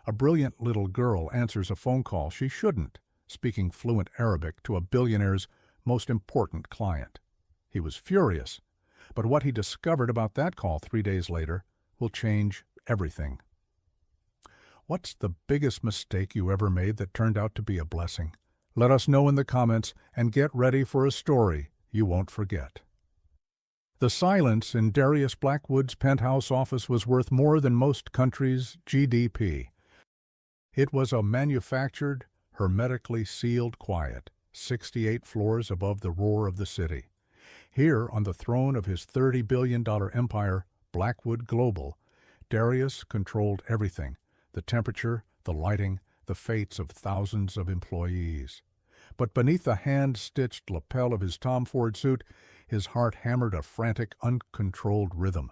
A brilliant little girl answers a phone call she shouldn't, speaking fluent Arabic to a billionaire's most important client. He was furious, but what he discovered about that call 3 days later will change everything. What's the biggest mistake you ever made that turned out to be a blessing? Let us know in the comments and get ready for a story you won't forget. The silence in Darius Blackwood's penthouse office was worth more than most countries' GDP. It was a manufactured, hermetically sealed quiet, 68 floors above the roar of the city. Here, on the throne of his $30 billion empire, Blackwood Global, Darius controlled everything: the temperature, the lighting, the fates of thousands of employees. But beneath the hand-stitched lapel of his Tom Ford suit, his heart hammered a frantic, uncontrolled rhythm.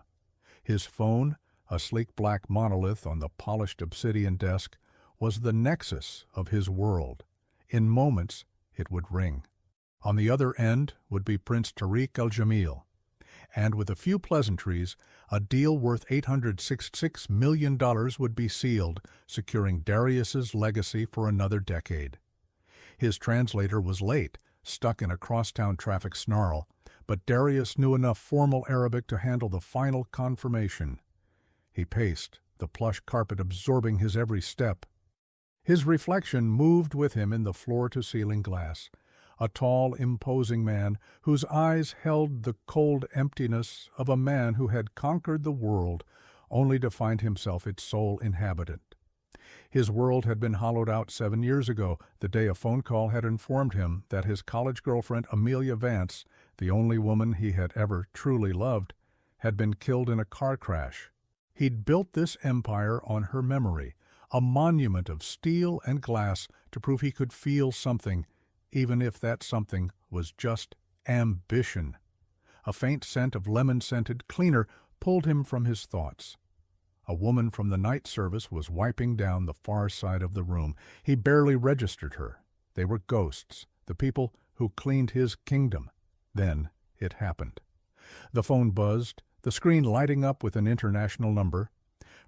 His phone, a sleek black monolith on the polished obsidian desk, was the nexus of his world. In moments, it would ring. On the other end would be Prince Tariq Al-Jamil, and with a few pleasantries, a deal worth $866 million would be sealed, securing Darius's legacy for another decade. His translator was late, stuck in a crosstown traffic snarl, but Darius knew enough formal Arabic to handle the final confirmation. He paced, the plush carpet absorbing his every step. His reflection moved with him in the floor-to-ceiling glass, a tall, imposing man whose eyes held the cold emptiness of a man who had conquered the world only to find himself its sole inhabitant. His world had been hollowed out 7 years ago, the day a phone call had informed him that his college girlfriend Amelia Vance, the only woman he had ever truly loved, had been killed in a car crash. He'd built this empire on her memory, a monument of steel and glass to prove he could feel something, even if that something was just ambition. A faint scent of lemon-scented cleaner pulled him from his thoughts. A woman from the night service was wiping down the far side of the room. He barely registered her. They were ghosts, the people who cleaned his kingdom. Then it happened. The phone buzzed, the screen lighting up with an international number.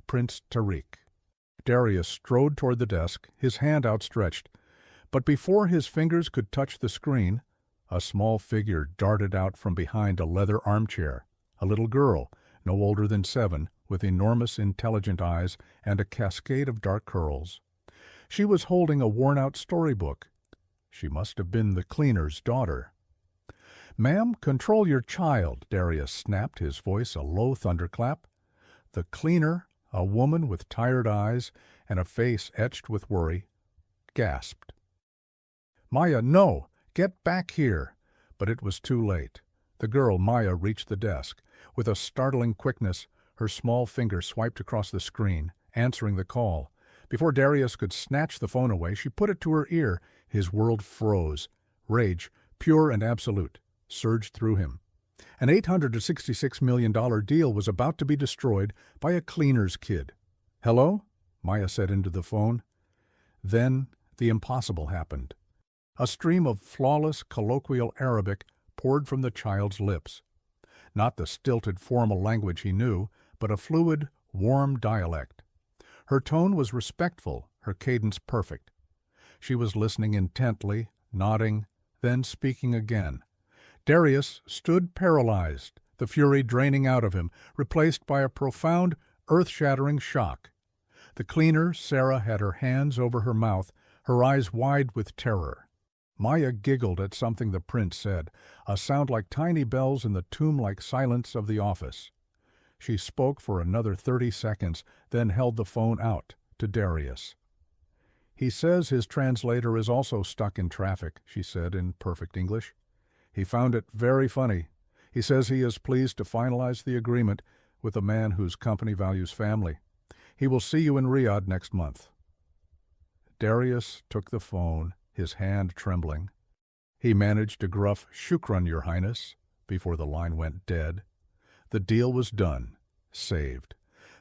Prince Tariq. Darius strode toward the desk, his hand outstretched. But before his fingers could touch the screen, a small figure darted out from behind a leather armchair. A little girl, no older than 7, with enormous intelligent eyes and a cascade of dark curls. She was holding a worn-out storybook. She must have been the cleaner's daughter. "Ma'am, control your child," Darius snapped, his voice a low thunderclap. The cleaner, a woman with tired eyes and a face etched with worry, gasped. "Maya, no! Get back here!" But it was too late. The girl, Maya, reached the desk. With a startling quickness, her small finger swiped across the screen, answering the call. Before Darius could snatch the phone away, she put it to her ear. His world froze. Rage, pure and absolute, surged through him. An $866 million deal was about to be destroyed by a cleaner's kid. "Hello?" Maya said into the phone. Then the impossible happened. A stream of flawless colloquial Arabic poured from the child's lips. Not the stilted formal language he knew, but a fluid, warm dialect. Her tone was respectful, her cadence perfect. She was listening intently, nodding, then speaking again. Darius stood paralyzed, the fury draining out of him, replaced by a profound, earth-shattering shock. The cleaner, Sarah, had her hands over her mouth, her eyes wide with terror. Maya giggled at something the prince said, a sound like tiny bells in the tomb-like silence of the office. She spoke for another 30 seconds, then held the phone out to Darius. "He says his translator is also stuck in traffic," she said in perfect English. "He found it very funny. He says he is pleased to finalize the agreement with a man whose company values family. He will see you in Riyadh next month." Darius took the phone, his hand trembling. He managed a gruff "Shukran, Your Highness," before the line went dead. The deal was done. Saved.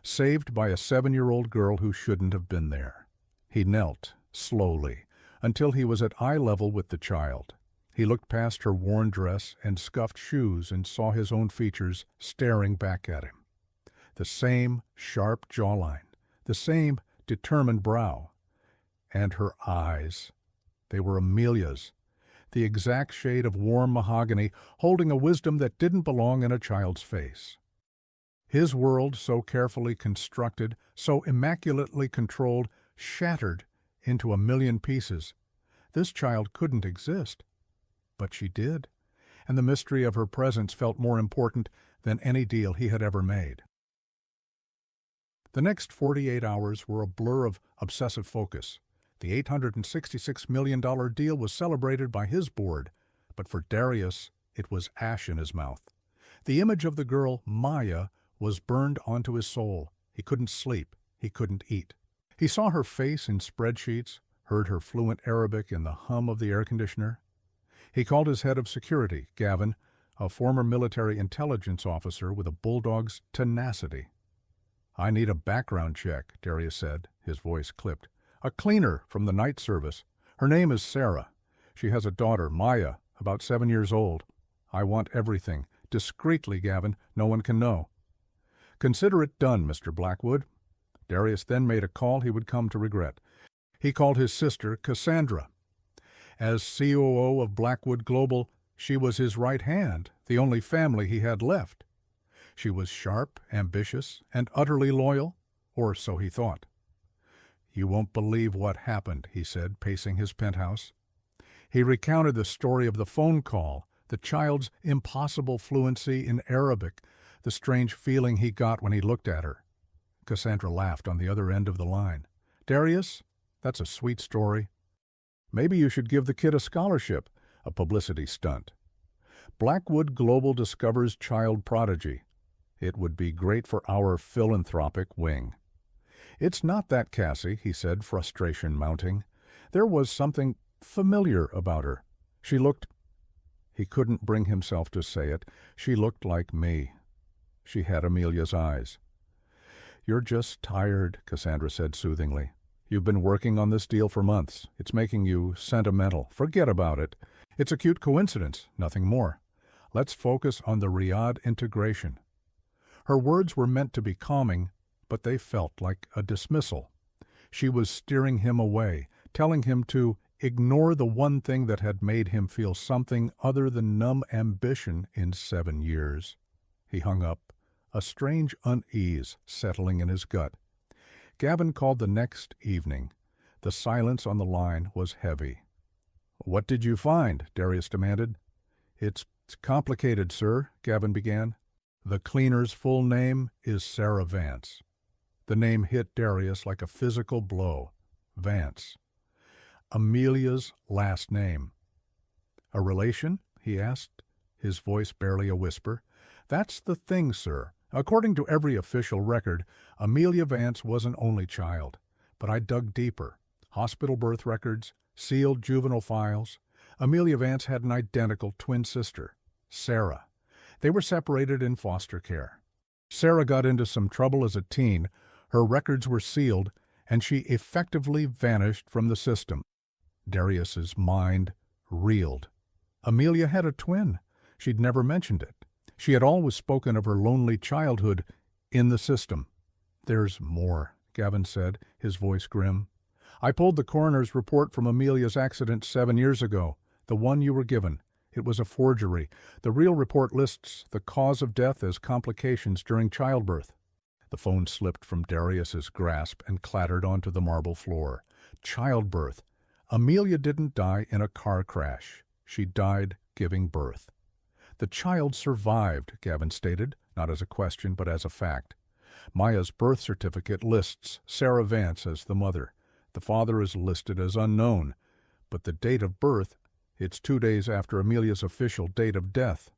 Saved by a 7-year-old girl who shouldn't have been there. He knelt, slowly, until he was at eye level with the child. He looked past her worn dress and scuffed shoes and saw his own features staring back at him. The same sharp jawline, the same determined brow. And her eyes. They were Amelia's, the exact shade of warm mahogany, holding a wisdom that didn't belong in a child's face. His world, so carefully constructed, so immaculately controlled, shattered into a million pieces. This child couldn't exist. But she did, and the mystery of her presence felt more important than any deal he had ever made. The next 48 hours were a blur of obsessive focus. The $866 million deal was celebrated by his board, but for Darius, it was ash in his mouth. The image of the girl, Maya, was burned onto his soul. He couldn't sleep. He couldn't eat. He saw her face in spreadsheets, heard her fluent Arabic in the hum of the air conditioner. He called his head of security, Gavin, a former military intelligence officer with a bulldog's tenacity. "I need a background check," Darius said, his voice clipped. "A cleaner from the night service. Her name is Sarah. She has a daughter, Maya, about 7 years old. I want everything. Discreetly, Gavin. No one can know." "Consider it done, Mr. Blackwood." Darius then made a call he would come to regret. He called his sister, Cassandra. As COO of Blackwood Global, she was his right hand, the only family he had left. She was sharp, ambitious, and utterly loyal, or so he thought. "You won't believe what happened," he said, pacing his penthouse. He recounted the story of the phone call, the child's impossible fluency in Arabic, the strange feeling he got when he looked at her. Cassandra laughed on the other end of the line. "Darius, that's a sweet story. Maybe you should give the kid a scholarship, a publicity stunt. Blackwood Global discovers child prodigy. It would be great for our philanthropic wing." "It's not that, Cassie," he said, frustration mounting. There was something familiar about her. She looked— He couldn't bring himself to say it. She looked like me. She had Amelia's eyes. "You're just tired," Cassandra said soothingly. "You've been working on this deal for months. It's making you sentimental. Forget about it. It's a cute coincidence, nothing more. Let's focus on the Riyadh integration." Her words were meant to be calming, but they felt like a dismissal. She was steering him away, telling him to ignore the one thing that had made him feel something other than numb ambition in 7 years. He hung up, a strange unease settling in his gut. Gavin called the next evening. The silence on the line was heavy. "What did you find?" Darius demanded. It's complicated, sir," Gavin began. "The cleaner's full name is Sarah Vance." The name hit Darius like a physical blow. Vance. Amelia's last name. "A relation?" he asked, his voice barely a whisper. "That's the thing, sir. According to every official record, Amelia Vance was an only child. But I dug deeper. Hospital birth records, sealed juvenile files. Amelia Vance had an identical twin sister, Sarah. They were separated in foster care. Sarah got into some trouble as a teen, her records were sealed, and she effectively vanished from the system." Darius's mind reeled. Amelia had a twin. She'd never mentioned it. She had always spoken of her lonely childhood in the system. "There's more," Gavin said, his voice grim. "I pulled the coroner's report from Amelia's accident 7 years ago, the one you were given. It was a forgery. The real report lists the cause of death as complications during childbirth." The phone slipped from Darius's grasp and clattered onto the marble floor. Childbirth. Amelia didn't die in a car crash. She died giving birth. "The child survived," Gavin stated, not as a question but as a fact. Maya's birth certificate lists Sarah Vance as the mother. The father is listed as unknown, but the date of birth, it's 2 days after Amelia's official date of death.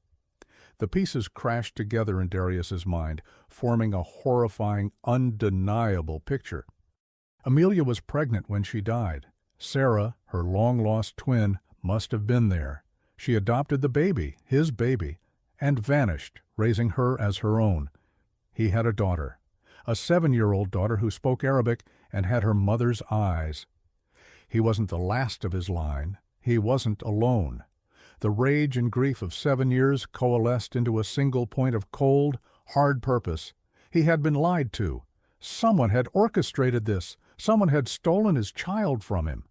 The pieces crashed together in Darius's mind, forming a horrifying, undeniable picture. Amelia was pregnant when she died. Sarah, her long-lost twin, must have been there. She adopted the baby, his baby, and vanished, raising her as her own. He had a daughter, a 7-year-old daughter who spoke Arabic and had her mother's eyes. He wasn't the last of his line. He wasn't alone. The rage and grief of 7 years coalesced into a single point of cold, hard purpose. He had been lied to. Someone had orchestrated this. Someone had stolen his child from him,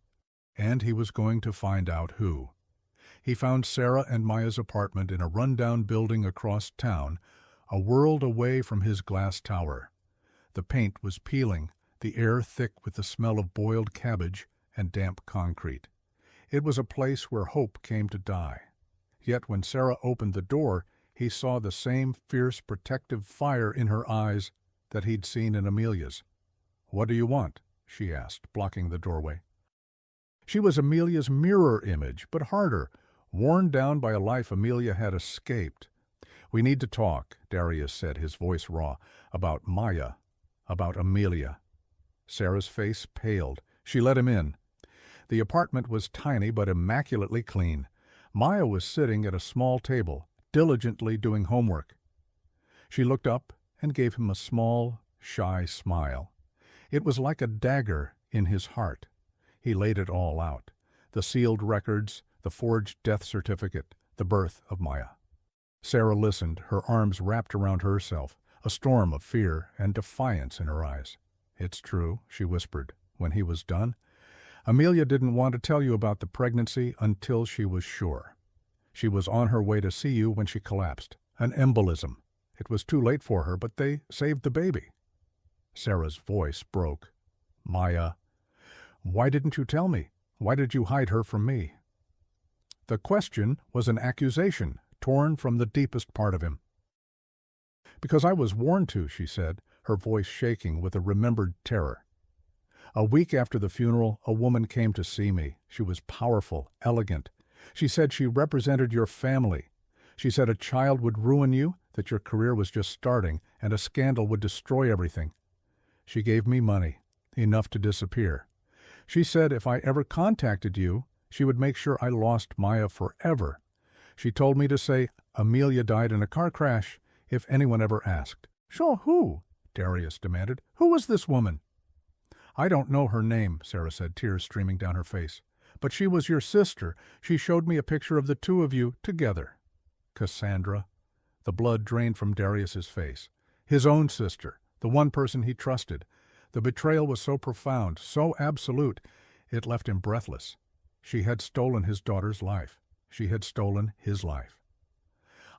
and he was going to find out who. He found Sarah and Maya's apartment in a rundown building across town, a world away from his glass tower. The paint was peeling, the air thick with the smell of boiled cabbage and damp concrete. It was a place where hope came to die. Yet when Sarah opened the door, he saw the same fierce protective fire in her eyes that he'd seen in Amelia's. "What do you want?" she asked, blocking the doorway. She was Amelia's mirror image, but harder, worn down by a life Amelia had escaped. "We need to talk," Darius said, his voice raw, "about Maya, about Amelia." Sarah's face paled. She let him in. The apartment was tiny but immaculately clean. Maya was sitting at a small table, diligently doing homework. She looked up and gave him a small, shy smile. It was like a dagger in his heart. He laid it all out: the sealed records, the forged death certificate, the birth of Maya. Sarah listened, her arms wrapped around herself, a storm of fear and defiance in her eyes. "It's true," she whispered, when he was done. "Amelia didn't want to tell you about the pregnancy until she was sure. She was on her way to see you when she collapsed. An embolism. It was too late for her, but they saved the baby." Sarah's voice broke. "Maya, why didn't you tell me? Why did you hide her from me?" The question was an accusation, torn from the deepest part of him. "Because I was warned to," she said, her voice shaking with a remembered terror. "A week after the funeral, a woman came to see me. She was powerful, elegant. She said she represented your family. She said a child would ruin you, that your career was just starting, and a scandal would destroy everything. She gave me money, enough to disappear. She said if I ever contacted you, she would make sure I lost Maya forever. She told me to say Amelia died in a car crash if anyone ever asked." "Sure, who?" Darius demanded. "Who was this woman?" "I don't know her name," Sarah said, tears streaming down her face. "But she was your sister. She showed me a picture of the two of you together." Cassandra. The blood drained from Darius's face. His own sister, the one person he trusted. The betrayal was so profound, so absolute, it left him breathless. She had stolen his daughter's life. She had stolen his life.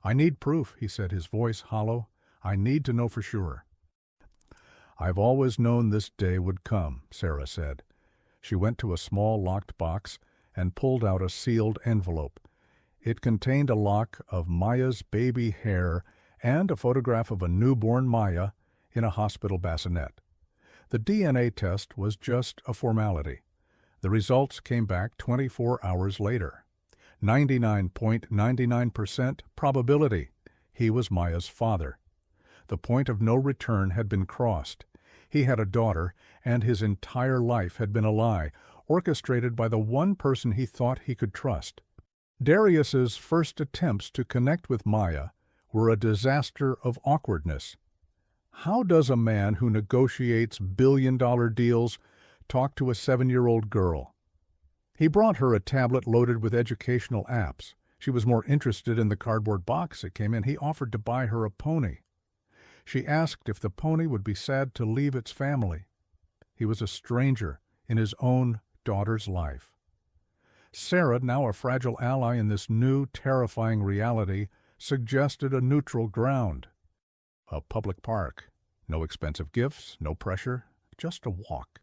"I need proof," he said, his voice hollow. "I need to know for sure." "I've always known this day would come," Sarah said. She went to a small locked box and pulled out a sealed envelope. It contained a lock of Maya's baby hair and a photograph of a newborn Maya in a hospital bassinet. The DNA test was just a formality. The results came back 24 hours later. 99.99% probability. He was Maya's father. The point of no return had been crossed. He had a daughter, and his entire life had been a lie, orchestrated by the one person he thought he could trust. Darius's first attempts to connect with Maya were a disaster of awkwardness. How does a man who negotiates billion-dollar deals talk to a 7-year-old girl? He brought her a tablet loaded with educational apps. She was more interested in the cardboard box it came in. He offered to buy her a pony. She asked if the pony would be sad to leave its family. He was a stranger in his own daughter's life. Sarah, now a fragile ally in this new, terrifying reality, suggested a neutral ground. A public park. No expensive gifts, no pressure, just a walk.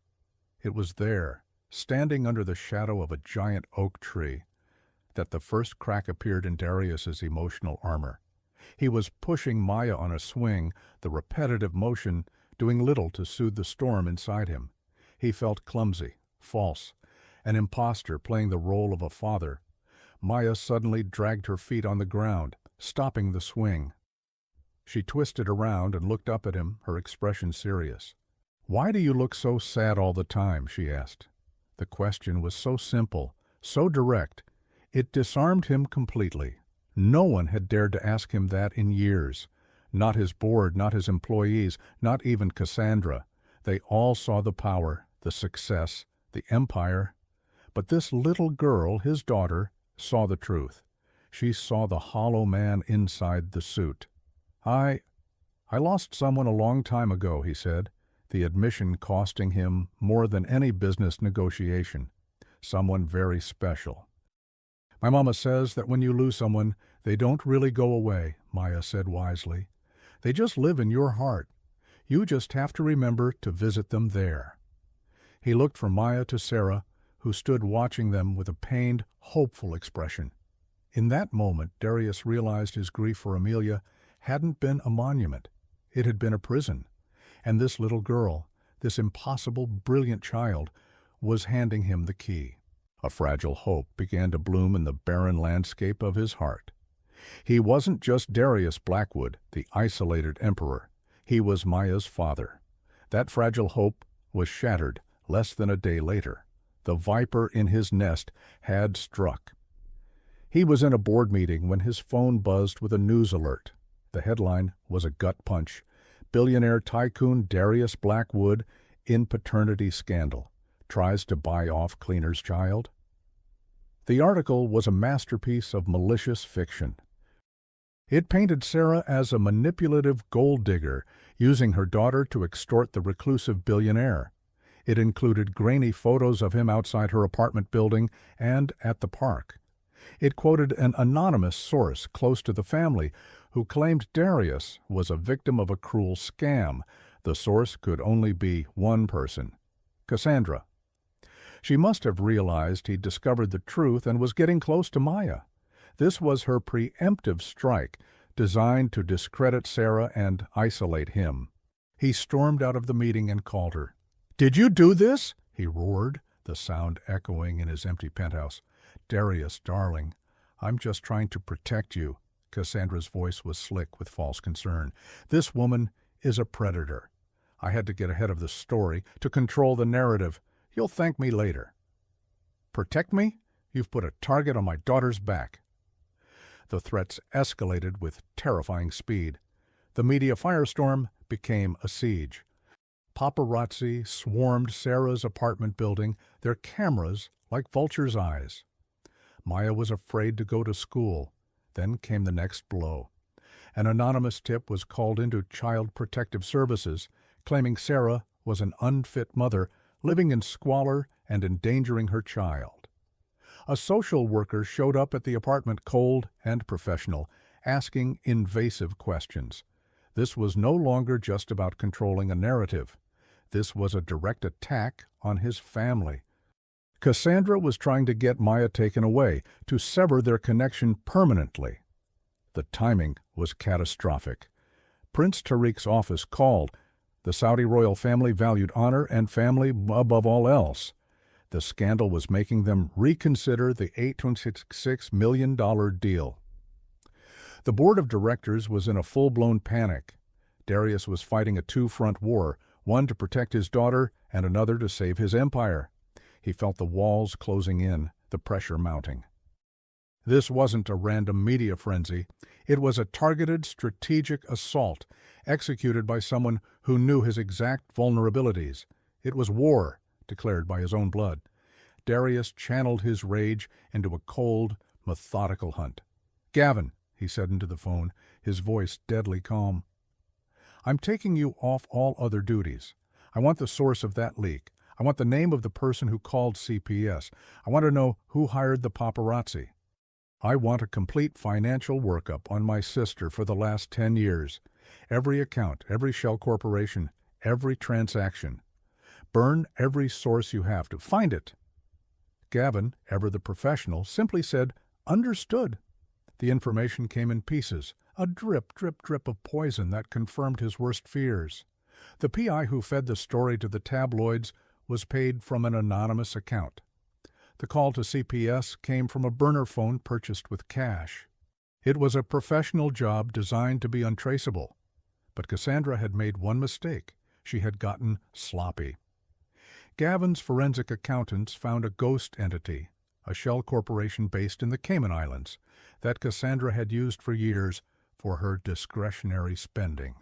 It was there, standing under the shadow of a giant oak tree, that the first crack appeared in Darius's emotional armor. He was pushing Maya on a swing, the repetitive motion doing little to soothe the storm inside him. He felt clumsy, false, an imposter playing the role of a father. Maya suddenly dragged her feet on the ground, stopping the swing. She twisted around and looked up at him, her expression serious. "Why do you look so sad all the time?" she asked. The question was so simple, so direct, it disarmed him completely. No one had dared to ask him that in years. Not his board, not his employees, not even Cassandra. They all saw the power, the success, the empire. But this little girl, his daughter, saw the truth. She saw the hollow man inside the suit. I lost someone a long time ago," he said, the admission costing him more than any business negotiation. Someone very special. "My mama says that when you lose someone, they don't really go away," Maya said wisely. "They just live in your heart. You just have to remember to visit them there." He looked from Maya to Sarah, who stood watching them with a pained, hopeful expression. In that moment, Darius realized his grief for Amelia hadn't been a monument. It had been a prison. And this little girl, this impossible, brilliant child, was handing him the key. A fragile hope began to bloom in the barren landscape of his heart. He wasn't just Darius Blackwood, the isolated emperor. He was Maya's father. That fragile hope was shattered less than a day later. The viper in his nest had struck. He was in a board meeting when his phone buzzed with a news alert. The headline was a gut punch. "Billionaire tycoon Darius Blackwood in paternity scandal. Tries to buy off cleaner's child." The article was a masterpiece of malicious fiction. It painted Sarah as a manipulative gold digger, using her daughter to extort the reclusive billionaire. It included grainy photos of him outside her apartment building and at the park. It quoted an anonymous source close to the family who claimed Darius was a victim of a cruel scam. The source could only be one person: Cassandra. She must have realized he'd discovered the truth and was getting close to Maya. This was her preemptive strike, designed to discredit Sarah and isolate him. He stormed out of the meeting and called her. "Did you do this?" he roared, the sound echoing in his empty penthouse. "Darius, darling, I'm just trying to protect you." Cassandra's voice was slick with false concern. "This woman is a predator. I had to get ahead of the story, to control the narrative. You'll thank me later." "Protect me? You've put a target on my daughter's back." The threats escalated with terrifying speed. The media firestorm became a siege. Paparazzi swarmed Sarah's apartment building, their cameras like vultures' eyes. Maya was afraid to go to school. Then came the next blow. An anonymous tip was called into Child Protective Services, claiming Sarah was an unfit mother living in squalor and endangering her child. A social worker showed up at the apartment, cold and professional, asking invasive questions. This was no longer just about controlling a narrative. This was a direct attack on his family. Cassandra was trying to get Maya taken away, to sever their connection permanently. The timing was catastrophic. Prince Tariq's office called. The Saudi royal family valued honor and family above all else. The scandal was making them reconsider the $8.66 million deal. The board of directors was in a full-blown panic. Darius was fighting a two-front war, one to protect his daughter and another to save his empire. He felt the walls closing in, the pressure mounting. This wasn't a random media frenzy. It was a targeted, strategic assault, executed by someone who knew his exact vulnerabilities. It was war, declared by his own blood. Darius channeled his rage into a cold, methodical hunt. "Gavin," he said into the phone, his voice deadly calm. "I'm taking you off all other duties. I want the source of that leak. I want the name of the person who called CPS. I want to know who hired the paparazzi. I want a complete financial workup on my sister for the last 10 years. Every account, every shell corporation, every transaction. Burn every source you have to. Find it." Gavin, ever the professional, simply said, "Understood." The information came in pieces, a drip, drip, drip of poison that confirmed his worst fears. The PI who fed the story to the tabloids was paid from an anonymous account. The call to CPS came from a burner phone purchased with cash. It was a professional job designed to be untraceable. But Cassandra had made one mistake. She had gotten sloppy. Gavin's forensic accountants found a ghost entity, a shell corporation based in the Cayman Islands, that Cassandra had used for years for her discretionary spending.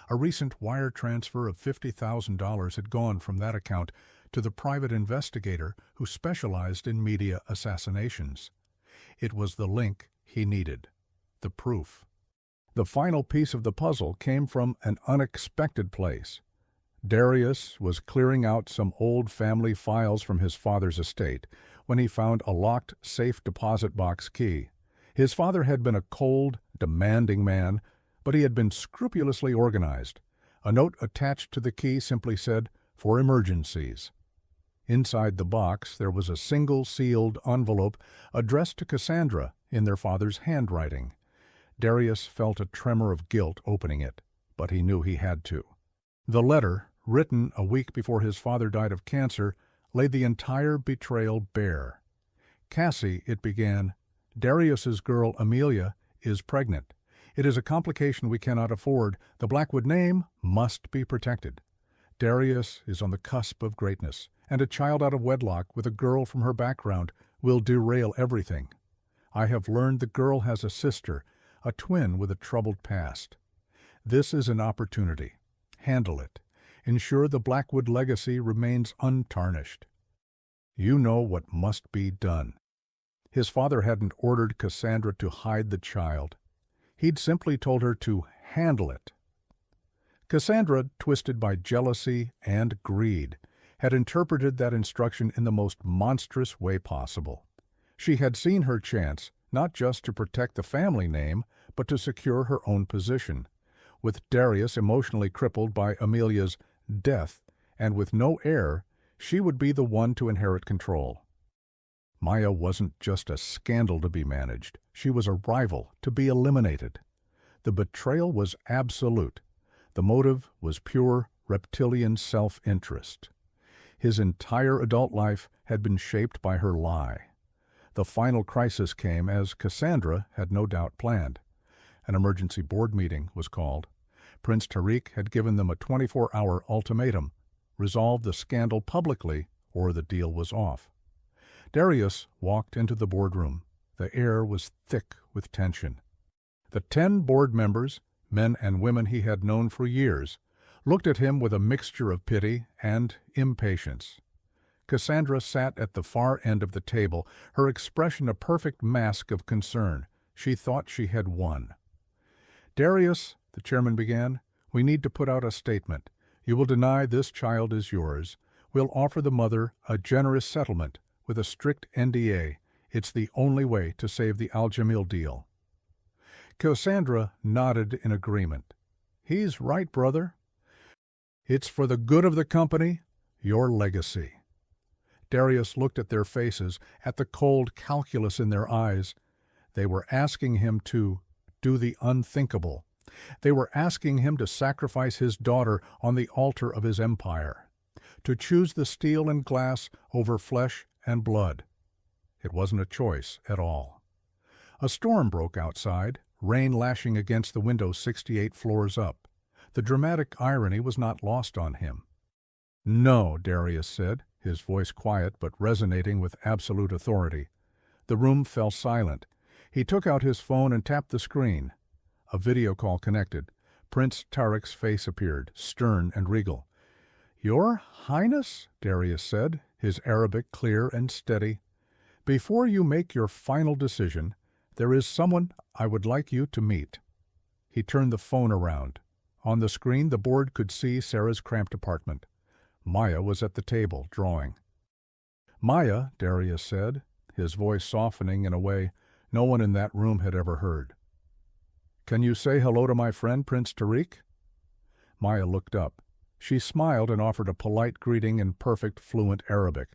A recent wire transfer of $50,000 had gone from that account to the private investigator who specialized in media assassinations. It was the link he needed, the proof. The final piece of the puzzle came from an unexpected place. Darius was clearing out some old family files from his father's estate when he found a locked safe deposit box key. His father had been a cold, demanding man, but he had been scrupulously organized. A note attached to the key simply said, "For emergencies." Inside the box there was a single sealed envelope addressed to Cassandra in their father's handwriting. Darius felt a tremor of guilt opening it, but he knew he had to. The letter, written a week before his father died of cancer, laid the entire betrayal bare. "Cassie," it began, "Darius's girl Amelia is pregnant. It is a complication we cannot afford. The Blackwood name must be protected. Darius is on the cusp of greatness, and a child out of wedlock with a girl from her background will derail everything. I have learned the girl has a sister, a twin with a troubled past. This is an opportunity. Handle it. Ensure the Blackwood legacy remains untarnished. You know what must be done." His father hadn't ordered Cassandra to hide the child. He'd simply told her to handle it. Cassandra, twisted by jealousy and greed, had interpreted that instruction in the most monstrous way possible. She had seen her chance, not just to protect the family name, but to secure her own position. With Darius emotionally crippled by Amelia's death, and with no heir, she would be the one to inherit control. Maya wasn't just a scandal to be managed. She was a rival to be eliminated. The betrayal was absolute. The motive was pure reptilian self-interest. His entire adult life had been shaped by her lie. The final crisis came as Cassandra had no doubt planned. An emergency board meeting was called. Prince Tariq had given them a 24-hour ultimatum: resolve the scandal publicly or the deal was off. Darius walked into the boardroom. The air was thick with tension. The 10 board members, men and women he had known for years, looked at him with a mixture of pity and impatience. Cassandra sat at the far end of the table, her expression a perfect mask of concern. She thought she had won. "Darius," the chairman began, "we need to put out a statement. You will deny this child is yours. We'll offer the mother a generous settlement with a strict NDA. It's the only way to save the Al-Jamil deal." Cassandra nodded in agreement. "He's right, brother. It's for the good of the company, your legacy." Darius looked at their faces, at the cold calculus in their eyes. They were asking him to do the unthinkable. They were asking him to sacrifice his daughter on the altar of his empire, to choose the steel and glass over flesh and blood. It wasn't a choice at all. A storm broke outside, rain lashing against the window 68 floors up. The dramatic irony was not lost on him. "No," Darius said, his voice quiet but resonating with absolute authority. The room fell silent. He took out his phone and tapped the screen. A video call connected. Prince Tariq's face appeared, stern and regal. "Your Highness," Darius said, his Arabic clear and steady, "before you make your final decision, there is someone I would like you to meet." He turned the phone around. On the screen, the board could see Sarah's cramped apartment. Maya was at the table, drawing. "Maya," Darius said, his voice softening in a way no one in that room had ever heard. "Can you say hello to my friend, Prince Tariq?" Maya looked up. She smiled and offered a polite greeting in perfect, fluent Arabic.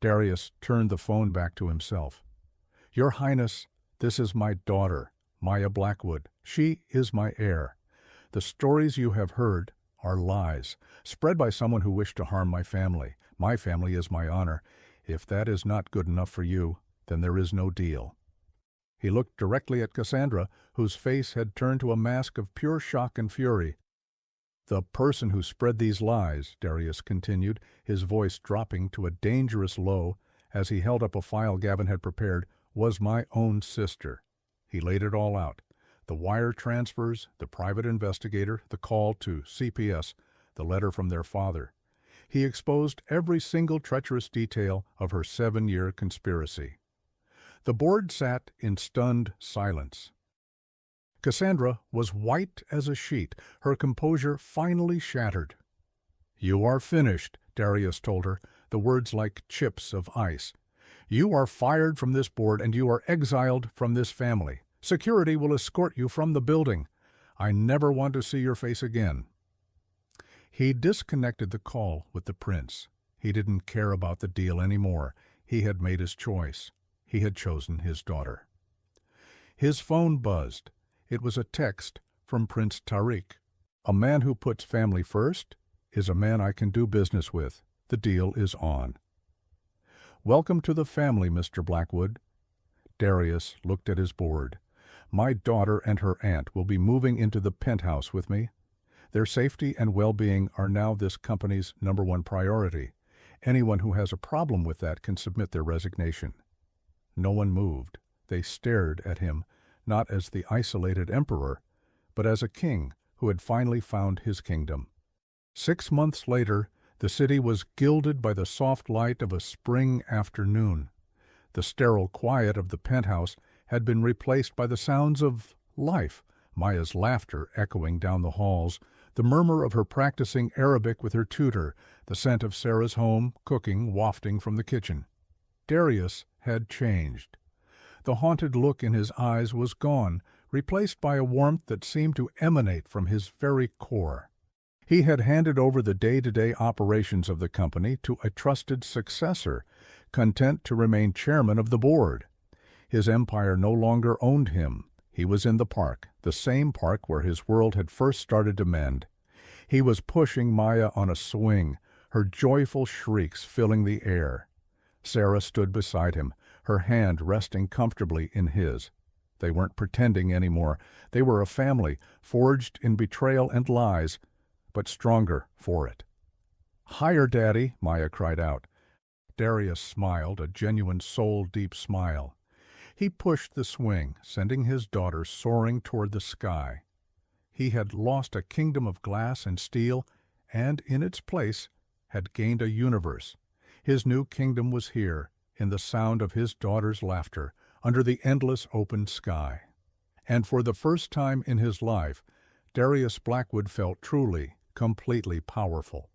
Darius turned the phone back to himself. "Your Highness, this is my daughter, Maya Blackwood. She is my heir. The stories you have heard are lies, spread by someone who wished to harm my family. My family is my honor. If that is not good enough for you, then there is no deal." He looked directly at Cassandra, whose face had turned to a mask of pure shock and fury. "The person who spread these lies," Darius continued, his voice dropping to a dangerous low as he held up a file Gavin had prepared, "was my own sister." He laid it all out. The wire transfers, the private investigator, the call to CPS, the letter from their father. He exposed every single treacherous detail of her 7-year conspiracy. The board sat in stunned silence. Cassandra was white as a sheet, her composure finally shattered. "You are finished," Darius told her, the words like chips of ice. "You are fired from this board and you are exiled from this family. Security will escort you from the building. I never want to see your face again." He disconnected the call with the prince. He didn't care about the deal anymore. He had made his choice. He had chosen his daughter. His phone buzzed. It was a text from Prince Tariq. "A man who puts family first is a man I can do business with. The deal is on." "Welcome to the family, Mr. Blackwood." Darius looked at his board. "My daughter and her aunt will be moving into the penthouse with me. Their safety and well-being are now this company's #1 priority. Anyone who has a problem with that can submit their resignation." No one moved. They stared at him, not as the isolated emperor, but as a king who had finally found his kingdom. 6 months later, the city was gilded by the soft light of a spring afternoon. The sterile quiet of the penthouse had been replaced by the sounds of life, Maya's laughter echoing down the halls, the murmur of her practicing Arabic with her tutor, the scent of Sarah's home cooking wafting from the kitchen. Darius had changed. The haunted look in his eyes was gone, replaced by a warmth that seemed to emanate from his very core. He had handed over the day-to-day operations of the company to a trusted successor, content to remain chairman of the board. His empire no longer owned him. He was in the park, the same park where his world had first started to mend. He was pushing Maya on a swing, her joyful shrieks filling the air. Sarah stood beside him, her hand resting comfortably in his. They weren't pretending anymore. They were a family, forged in betrayal and lies, but stronger for it. "Higher, Daddy," Maya cried out. Darius smiled, a genuine soul-deep smile. He pushed the swing, sending his daughter soaring toward the sky. He had lost a kingdom of glass and steel, and in its place had gained a universe. His new kingdom was here, in the sound of his daughter's laughter, under the endless open sky. And for the first time in his life, Darius Blackwood felt truly, completely powerful.